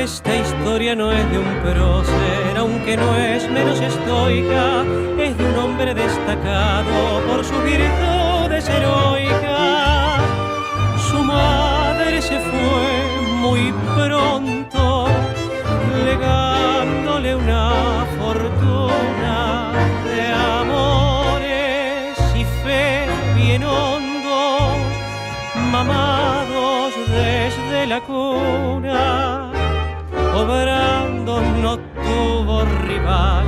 Esta historia no es de un prócer, aunque no es menos estoica, es de un hombre destacado por sus virtudes heroicas. Su madre se fue muy pronto, legándole una fortuna de amores y fe bien hondos, mamados desde la cuna. Obrando no tuvo rival,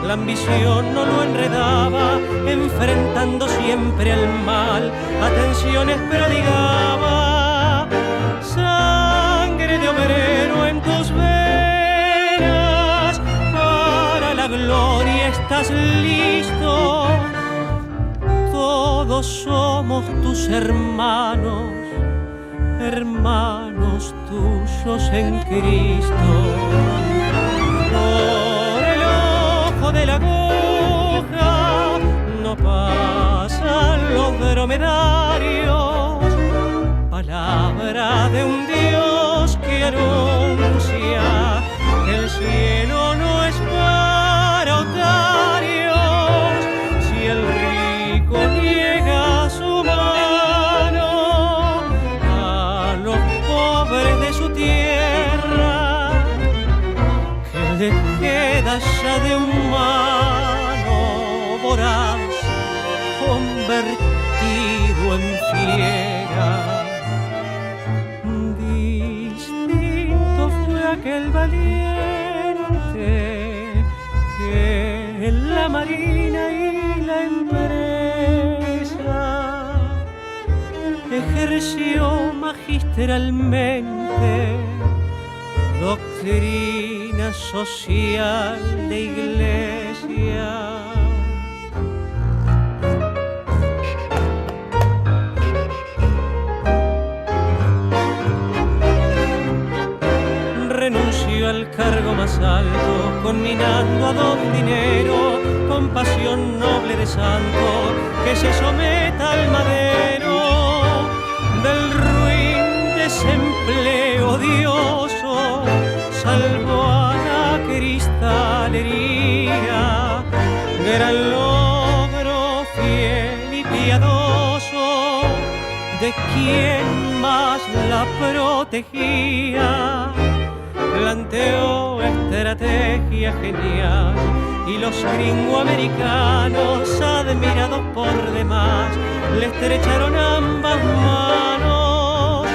la ambición no lo enredaba, enfrentando siempre al mal, atenciones prodigaba. Sangre de obrero en tus venas, para la gloria estás listo. Todos somos tus hermanos, hermanos tuyos en Cristo. Por el ojo de la aguja no pasan los dromedarios, palabra de un Dios que anuncia que el cielo no es para otarios. Si el rico niega su mano a los pobres de su tierra, que le queda ya de humano voraz convertido en fiera. Distinto fue aquel valiente que en la marina y la empresa ejerció magistralmente doctrina social de iglesia. Renunció al cargo más alto, conminando a don dinero, con pasión noble de santo, que se someta al madero. Del ruin desempleo odioso salvó a la cristalería, gran logro fiel y piadoso de quien más la protegía. Planteó estrategia genial y los gringoamericanos, admirados por demás, le estrecharon ambas manos.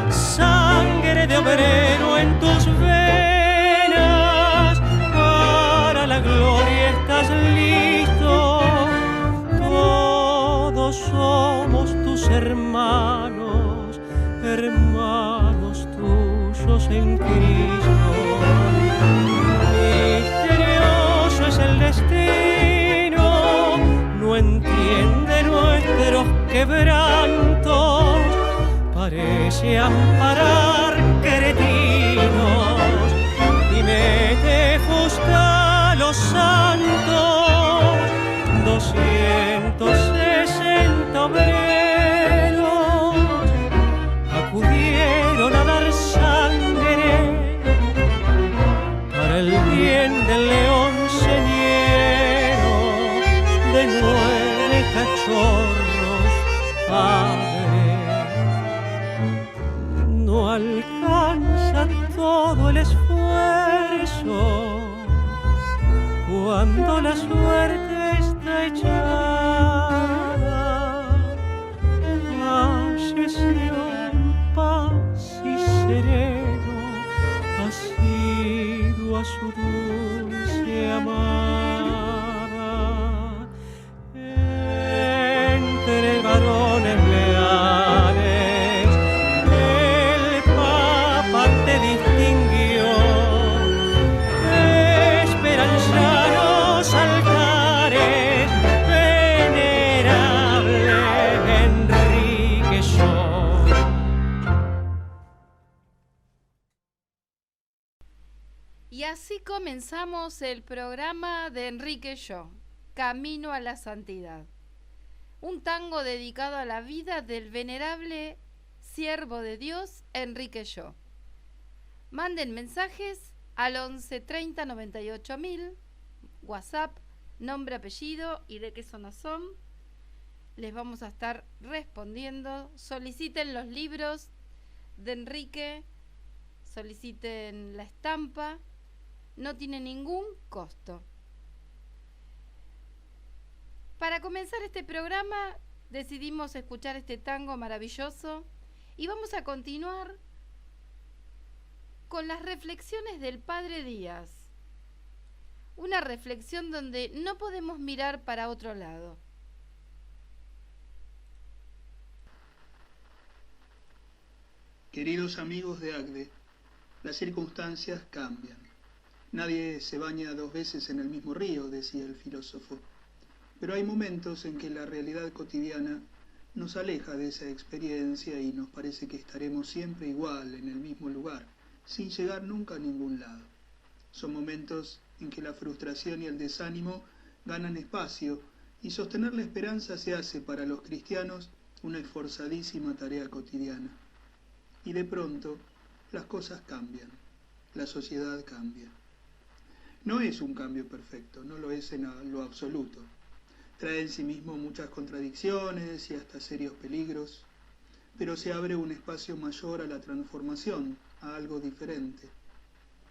Sangre de obrero en tus venas, para la gloria estás listo. Todos somos tus hermanos, hermanos tuyos en Cristo. Misterioso es el destino, no entiende nuestros quebrantos, parece amparar cretinos y mete justa a los santos. 260 obreros acudieron a dar sangre para el bien del león señero, de 9 cachorros padre. No alcanza todo el esfuerzo cuando la suerte está echada. Falleció en paz y sereno, asiduo a su dulce amada. Entre varones leales el Papa te distinguió, esperanzanos altares, venerable Enrique Shaw. Y así comenzamos el programa de Enrique Shaw, Camino a la Santidad. Un tango dedicado a la vida del venerable siervo de Dios Enrique Shaw. Manden mensajes al 11 30 98 000, WhatsApp, nombre, apellido y de qué zona son. Les vamos a estar respondiendo. Soliciten los libros de Enrique, soliciten la estampa, no tiene ningún costo. Para comenzar este programa decidimos escuchar este tango maravilloso y vamos a continuar con las reflexiones del Padre Díaz. Una reflexión donde no podemos mirar para otro lado. Queridos amigos de ACDE, las circunstancias cambian. Nadie se baña 2 veces en el mismo río, decía el filósofo. Pero hay momentos en que la realidad cotidiana nos aleja de esa experiencia y nos parece que estaremos siempre igual, en el mismo lugar, sin llegar nunca a ningún lado. Son momentos en que la frustración y el desánimo ganan espacio y sostener la esperanza se hace para los cristianos una esforzadísima tarea cotidiana. Y de pronto, las cosas cambian, la sociedad cambia. No es un cambio perfecto, no lo es en lo absoluto. Trae en sí mismo muchas contradicciones y hasta serios peligros, pero se abre un espacio mayor a la transformación, a algo diferente.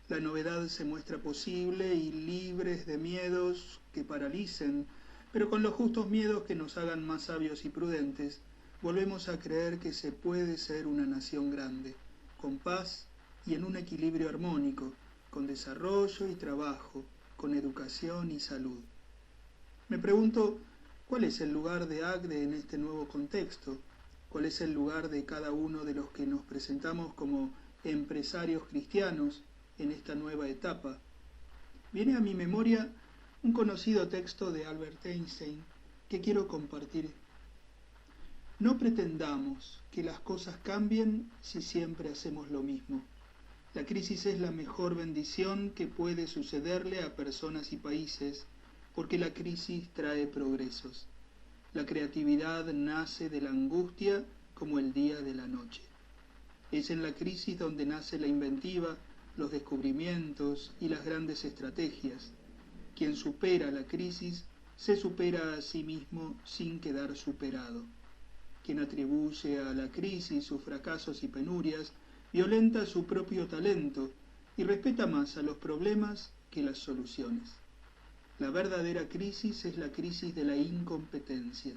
La novedad se muestra posible y libres de miedos que paralicen, pero con los justos miedos que nos hagan más sabios y prudentes, volvemos a creer que se puede ser una nación grande, con paz y en un equilibrio armónico, con desarrollo y trabajo, con educación y salud. Me pregunto, ¿cuál es el lugar de ACDE en este nuevo contexto? ¿Cuál es el lugar de cada uno de los que nos presentamos como empresarios cristianos en esta nueva etapa? Viene a mi memoria un conocido texto de Albert Einstein que quiero compartir. No pretendamos que las cosas cambien si siempre hacemos lo mismo. La crisis es la mejor bendición que puede sucederle a personas y países, porque la crisis trae progresos. La creatividad nace de la angustia como el día de la noche. Es en la crisis donde nace la inventiva, los descubrimientos y las grandes estrategias. Quien supera la crisis se supera a sí mismo sin quedar superado. Quien atribuye a la crisis sus fracasos y penurias, violenta su propio talento y respeta más a los problemas que las soluciones. La verdadera crisis es la crisis de la incompetencia.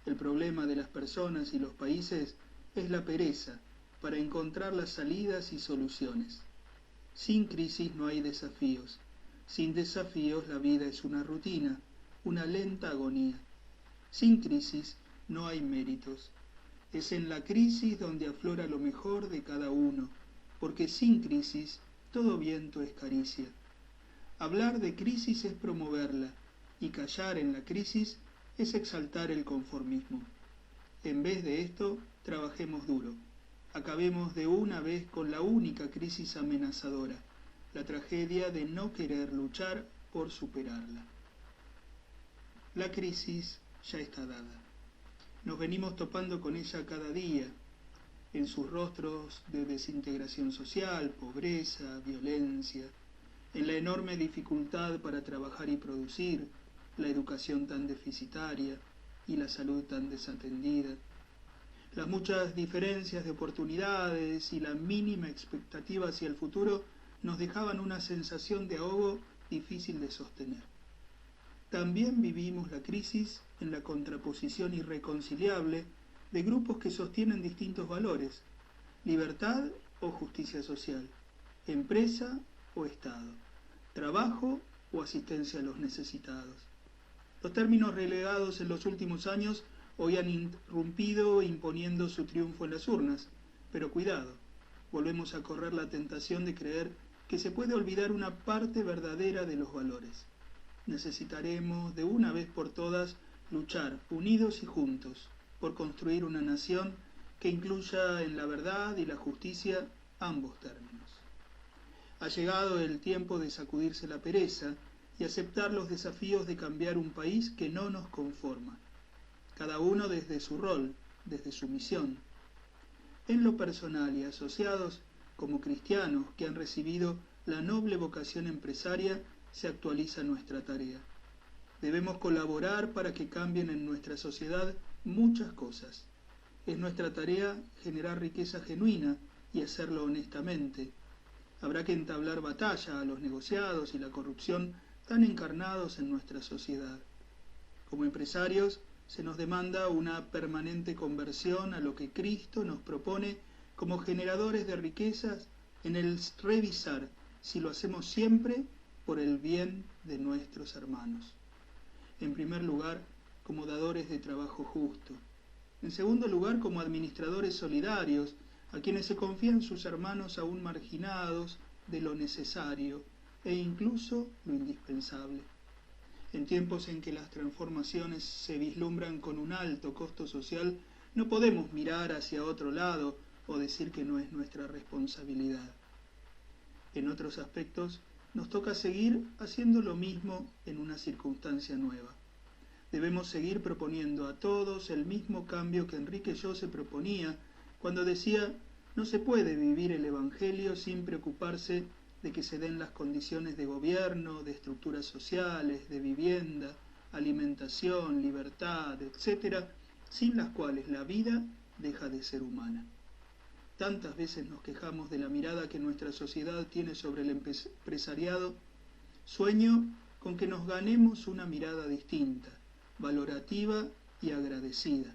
El problema de las personas y los países es la pereza para encontrar las salidas y soluciones. Sin crisis no hay desafíos. Sin desafíos la vida es una rutina, una lenta agonía. Sin crisis no hay méritos. Es en la crisis donde aflora lo mejor de cada uno, porque sin crisis todo viento es caricia. Hablar de crisis es promoverla, y callar en la crisis es exaltar el conformismo. En vez de esto, trabajemos duro. Acabemos de una vez con la única crisis amenazadora, la tragedia de no querer luchar por superarla. La crisis ya está dada. Nos venimos topando con ella cada día, en sus rostros de desintegración social, pobreza, violencia, en la enorme dificultad para trabajar y producir, la educación tan deficitaria y la salud tan desatendida, las muchas diferencias de oportunidades y la mínima expectativa hacia el futuro nos dejaban una sensación de ahogo difícil de sostener. También vivimos la crisis en la contraposición irreconciliable de grupos que sostienen distintos valores, libertad o justicia social, empresa o Estado, trabajo o asistencia a los necesitados. Los términos relegados en los últimos años hoy han irrumpido imponiendo su triunfo en las urnas, pero cuidado, volvemos a correr la tentación de creer que se puede olvidar una parte verdadera de los valores. Necesitaremos de una vez por todas luchar unidos y juntos por construir una nación que incluya en la verdad y la justicia ambos términos. Ha llegado el tiempo de sacudirse la pereza y aceptar los desafíos de cambiar un país que no nos conforma, cada uno desde su rol, desde su misión. En lo personal y asociados, como cristianos que han recibido la noble vocación empresaria, se actualiza nuestra tarea. Debemos colaborar para que cambien en nuestra sociedad muchas cosas. Es nuestra tarea generar riqueza genuina y hacerlo honestamente. Habrá que entablar batalla a los negociados y la corrupción tan encarnados en nuestra sociedad. Como empresarios, se nos demanda una permanente conversión a lo que Cristo nos propone como generadores de riquezas, en el revisar si lo hacemos siempre por el bien de nuestros hermanos. En primer lugar, como dadores de trabajo justo. En segundo lugar, como administradores solidarios, a quienes se confían sus hermanos aún marginados de lo necesario e incluso lo indispensable. En tiempos en que las transformaciones se vislumbran con un alto costo social, no podemos mirar hacia otro lado o decir que no es nuestra responsabilidad. En otros aspectos, nos toca seguir haciendo lo mismo en una circunstancia nueva. Debemos seguir proponiendo a todos el mismo cambio que Enrique Llo se proponía cuando decía: no se puede vivir el Evangelio sin preocuparse de que se den las condiciones de gobierno, de estructuras sociales, de vivienda, alimentación, libertad, etc., sin las cuales la vida deja de ser humana. Tantas veces nos quejamos de la mirada que nuestra sociedad tiene sobre el empresariado. Sueño con que nos ganemos una mirada distinta, valorativa y agradecida,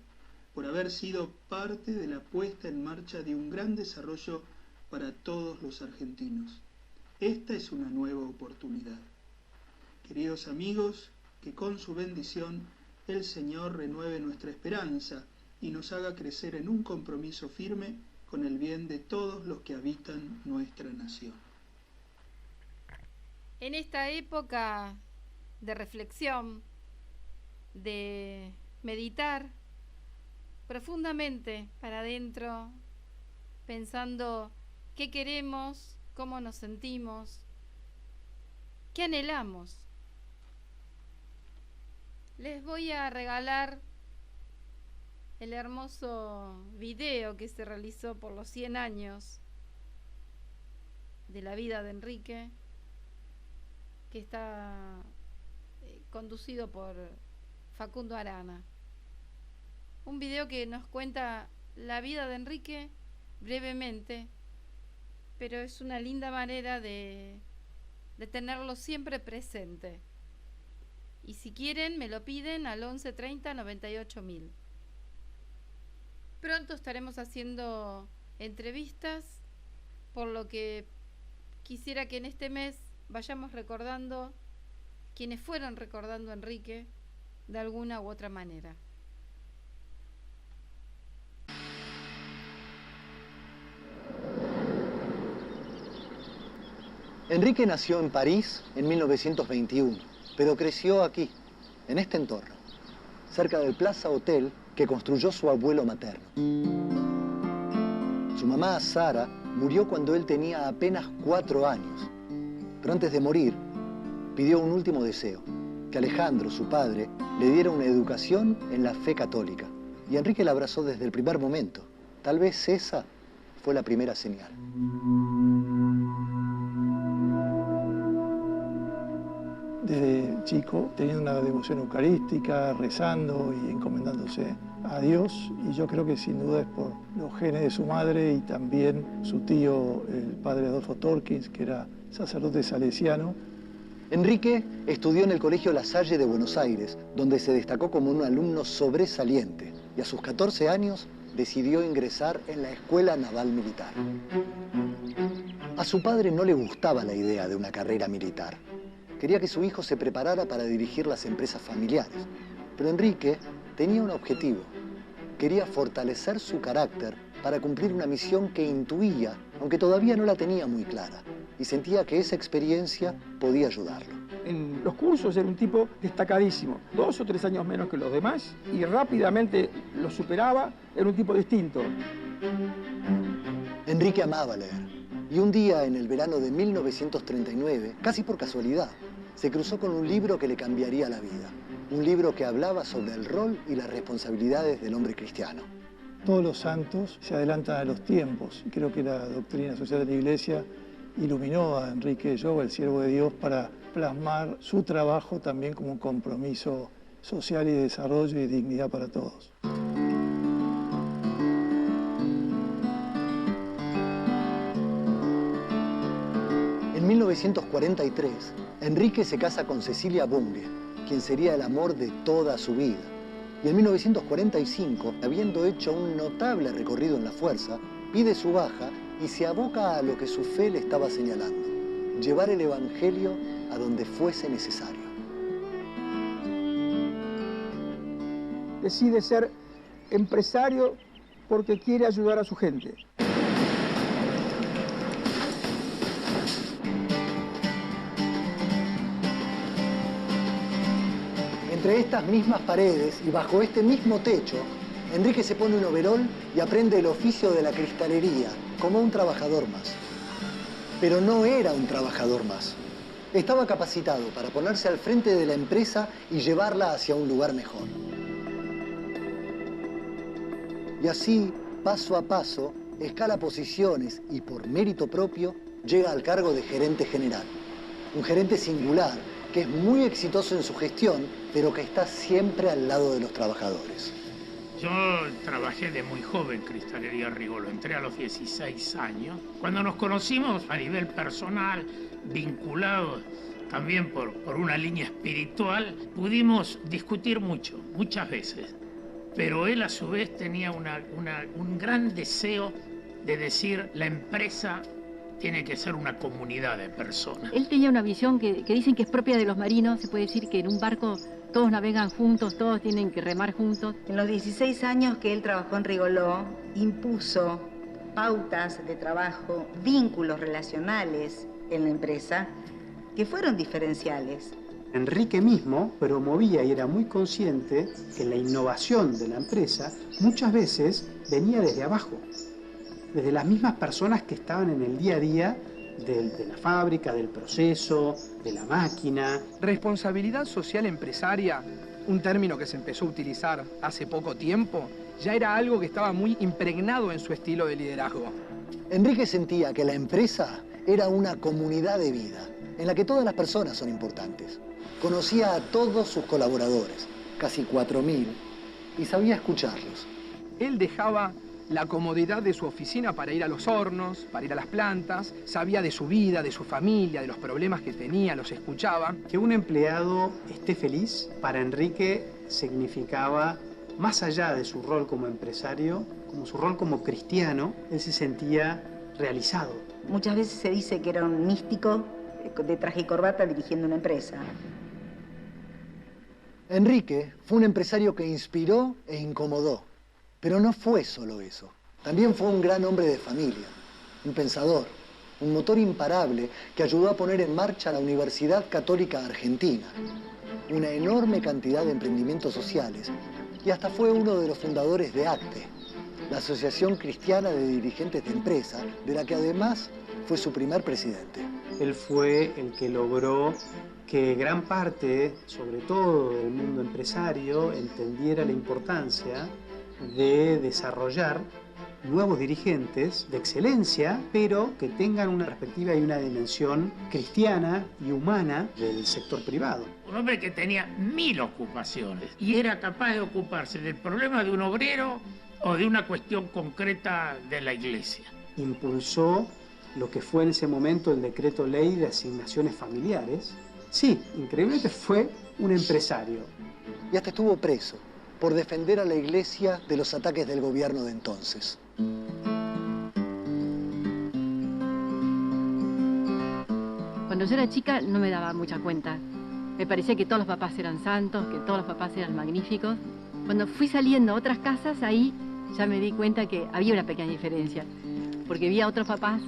por haber sido parte de la puesta en marcha de un gran desarrollo para todos los argentinos. Esta es una nueva oportunidad. Queridos amigos, que con su bendición el Señor renueve nuestra esperanza y nos haga crecer en un compromiso firme con el bien de todos los que habitan nuestra nación. En esta época de reflexión, de meditar profundamente para adentro, pensando qué queremos, cómo nos sentimos, qué anhelamos. Les voy a regalar el hermoso video que se realizó por los 100 años de la vida de Enrique, que está conducido por Facundo Arana. Un video que nos cuenta la vida de Enrique brevemente, pero es una linda manera de tenerlo siempre presente. Y si quieren, me lo piden al 11 30 98 000. Pronto estaremos haciendo entrevistas, por lo que quisiera que en este mes vayamos recordando quienes fueron recordando a Enrique de alguna u otra manera. Enrique nació en París en 1921, pero creció aquí, en este entorno, cerca del Plaza Hotel que construyó su abuelo materno. Su mamá, Sara, murió cuando él tenía apenas 4 años. Pero antes de morir, pidió un último deseo: que Alejandro, su padre, le diera una educación en la fe católica. Y Enrique la abrazó desde el primer momento. Tal vez esa fue la primera señal. Desde chico, teniendo una devoción eucarística, rezando y encomendándose a Dios, y yo creo que sin duda es por los genes de su madre y también su tío, el padre Adolfo Torkins, que era sacerdote salesiano. Enrique estudió en el Colegio La Salle de Buenos Aires, donde se destacó como un alumno sobresaliente, y a sus 14 años decidió ingresar en la Escuela Naval Militar. A su padre no le gustaba la idea de una carrera militar. Quería que su hijo se preparara para dirigir las empresas familiares. Pero Enrique tenía un objetivo. Quería fortalecer su carácter para cumplir una misión que intuía, aunque todavía no la tenía muy clara, y sentía que esa experiencia podía ayudarlo. En los cursos era un tipo destacadísimo, 2 o 3 años menos que los demás, y rápidamente lo superaba, era un tipo distinto. Enrique amaba leer, y un día en el verano de 1939, casi por casualidad, se cruzó con un libro que le cambiaría la vida. Un libro que hablaba sobre el rol y las responsabilidades del hombre cristiano. Todos los santos se adelantan a los tiempos y creo que la doctrina social de la Iglesia iluminó a Enrique de Lloba, el siervo de Dios, para plasmar su trabajo también como un compromiso social y de desarrollo y dignidad para todos. En 1943, Enrique se casa con Cecilia Bunge, quien sería el amor de toda su vida. Y en 1945, habiendo hecho un notable recorrido en la fuerza, pide su baja y se aboca a lo que su fe le estaba señalando: llevar el Evangelio a donde fuese necesario. Decide ser empresario porque quiere ayudar a su gente. Entre estas mismas paredes y bajo este mismo techo, Enrique se pone un overol y aprende el oficio de la cristalería como un trabajador más. Pero no era un trabajador más. Estaba capacitado para ponerse al frente de la empresa y llevarla hacia un lugar mejor. Y así, paso a paso, escala posiciones y por mérito propio llega al cargo de gerente general. Un gerente singular que es muy exitoso en su gestión, pero que está siempre al lado de los trabajadores. Yo trabajé de muy joven en Cristalería Rigolo, entré a los 16 años. Cuando nos conocimos a nivel personal, vinculados también por una línea espiritual, pudimos discutir mucho, muchas veces. Pero él a su vez tenía un gran deseo de decir: la empresa tiene que ser una comunidad de personas. Él tenía una visión que dicen que es propia de los marinos. Se puede decir que en un barco todos navegan juntos, todos tienen que remar juntos. En los 16 años que él trabajó en Rigoló, impuso pautas de trabajo, vínculos relacionales en la empresa que fueron diferenciales. Enrique mismo promovía y era muy consciente que la innovación de la empresa muchas veces venía desde abajo, desde las mismas personas que estaban en el día a día de la fábrica, del proceso, de la máquina. Responsabilidad social empresaria, un término que se empezó a utilizar hace poco tiempo, ya era algo que estaba muy impregnado en su estilo de liderazgo. Enrique sentía que la empresa era una comunidad de vida, en la que todas las personas son importantes. Conocía a todos sus colaboradores, casi 4.000, y sabía escucharlos. Él dejaba la comodidad de su oficina para ir a los hornos, para ir a las plantas, sabía de su vida, de su familia, de los problemas que tenía, los escuchaba. Que un empleado esté feliz, para Enrique significaba, más allá de su rol como empresario, como su rol como cristiano, él se sentía realizado. Muchas veces se dice que era un místico de traje y corbata dirigiendo una empresa. Enrique fue un empresario que inspiró e incomodó. Pero no fue solo eso. También fue un gran hombre de familia, un pensador, un motor imparable que ayudó a poner en marcha la Universidad Católica Argentina, una enorme cantidad de emprendimientos sociales, y hasta fue uno de los fundadores de ACTE, la Asociación Cristiana de Dirigentes de Empresa, de la que además fue su primer presidente. Él fue el que logró que gran parte, sobre todo del mundo empresario, entendiera la importancia de desarrollar nuevos dirigentes de excelencia, pero que tengan una perspectiva y una dimensión cristiana y humana del sector privado. Un hombre que tenía 1000 ocupaciones y era capaz de ocuparse del problema de un obrero o de una cuestión concreta de la iglesia. Impulsó lo que fue en ese momento el decreto ley de asignaciones familiares. Sí, increíblemente fue un empresario. Y hasta estuvo preso por defender a la iglesia de los ataques del gobierno de entonces. Cuando yo era chica no me daba mucha cuenta. Me parecía que todos los papás eran santos, que todos los papás eran magníficos. Cuando fui saliendo a otras casas, ahí ya me di cuenta que había una pequeña diferencia. Porque vi a otros papás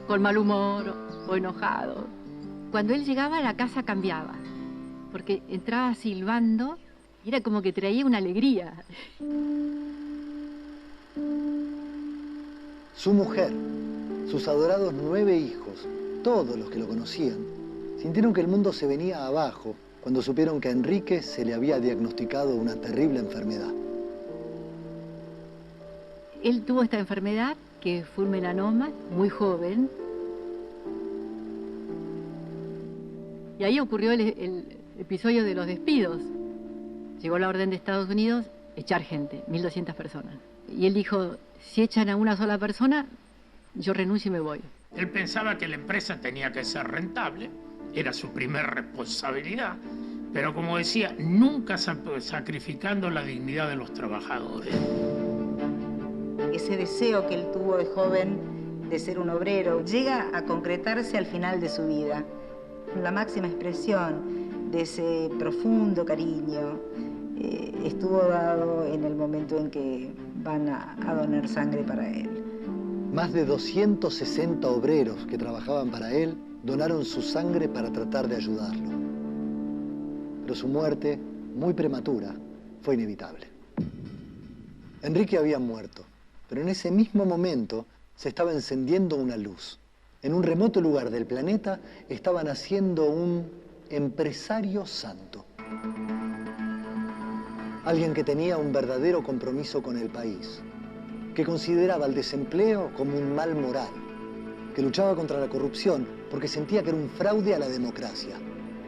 con mal humor o enojados. Cuando él llegaba, la casa cambiaba. Porque entraba silbando y era como que traía una alegría. Su mujer, sus adorados 9 hijos, todos los que lo conocían, sintieron que el mundo se venía abajo cuando supieron que a Enrique se le había diagnosticado una terrible enfermedad. Él tuvo esta enfermedad, que fue un melanoma, muy joven. Y ahí ocurrió el episodio de los despidos. Llegó la orden de Estados Unidos, echar gente, 1.200 personas. Y él dijo, si echan a una sola persona, yo renuncio y me voy. Él pensaba que la empresa tenía que ser rentable, era su primer responsabilidad, pero como decía, nunca sacrificando la dignidad de los trabajadores. Ese deseo que él tuvo de joven de ser un obrero llega a concretarse al final de su vida. La máxima expresión de ese profundo cariño estuvo dado en el momento en que van a donar sangre para él. Más de 260 obreros que trabajaban para él donaron su sangre para tratar de ayudarlo. Pero su muerte, muy prematura, fue inevitable. Enrique había muerto, pero en ese mismo momento se estaba encendiendo una luz. En un remoto lugar del planeta estaba naciendo un empresario santo. Alguien que tenía un verdadero compromiso con el país, que consideraba el desempleo como un mal moral, que luchaba contra la corrupción porque sentía que era un fraude a la democracia,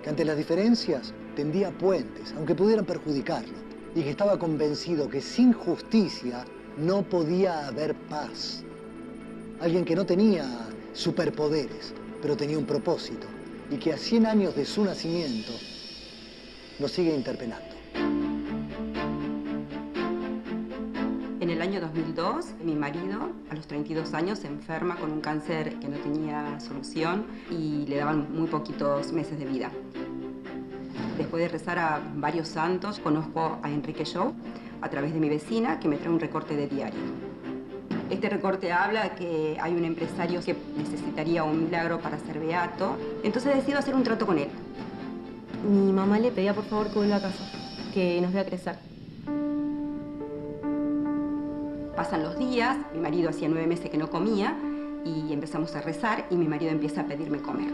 que ante las diferencias tendía puentes, aunque pudieran perjudicarlo, y que estaba convencido que sin justicia no podía haber paz. Alguien que no tenía superpoderes, pero tenía un propósito, y que a 100 años de su nacimiento nos sigue interpelando. En el año 2002, mi marido, a los 32 años, se enferma con un cáncer que no tenía solución y le daban muy poquitos meses de vida. Después de rezar a varios santos, conozco a Enrique Jou a través de mi vecina, que me trae un recorte de diario. Este recorte habla que hay un empresario que necesitaría un milagro para ser beato, entonces decido hacer un trato con él. Mi mamá le pedía por favor que vuelva a casa, que nos vea crecer. Pasan los días, mi marido hacía 9 meses que no comía y empezamos a rezar y mi marido empieza a pedirme comer.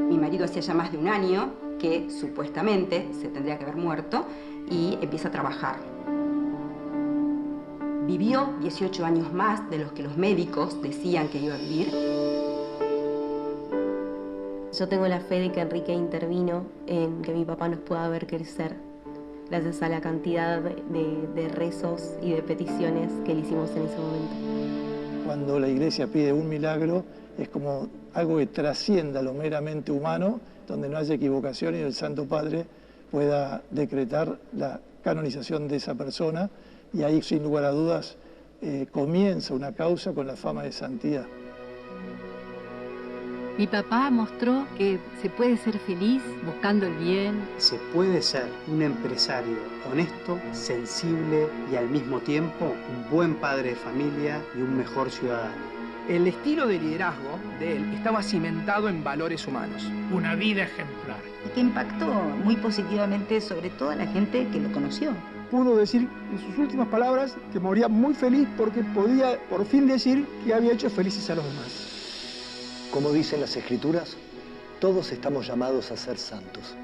Mi marido hacía ya más de un año que supuestamente se tendría que haber muerto y empieza a trabajar. Vivió 18 años más de los que los médicos decían que iba a vivir. Yo tengo la fe de que Enrique intervino en que mi papá nos pueda ver crecer, gracias a la cantidad de rezos y de peticiones que le hicimos en ese momento. Cuando la Iglesia pide un milagro, es como algo que trascienda lo meramente humano, donde no haya equivocación y el Santo Padre pueda decretar la canonización de esa persona, y ahí, sin lugar a dudas, comienza una causa con la fama de santidad. Mi papá mostró que se puede ser feliz buscando el bien. Se puede ser un empresario honesto, sensible y al mismo tiempo un buen padre de familia y un mejor ciudadano. El estilo de liderazgo de él estaba cimentado en valores humanos. Una vida ejemplar. Y que impactó muy positivamente sobre toda la gente que lo conoció. Pudo decir en sus últimas palabras que moría muy feliz porque podía por fin decir que había hecho felices a los demás. Como dicen las Escrituras, todos estamos llamados a ser santos.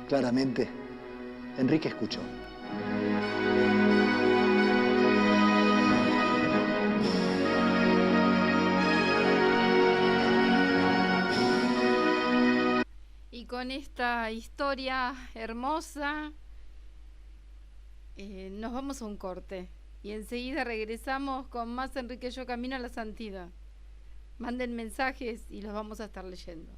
Claramente, Enrique escuchó. Y con esta historia hermosa, nos vamos a un corte. Y enseguida regresamos con más Enrique Jou Camino a la Santidad. Manden mensajes y los vamos a estar leyendo.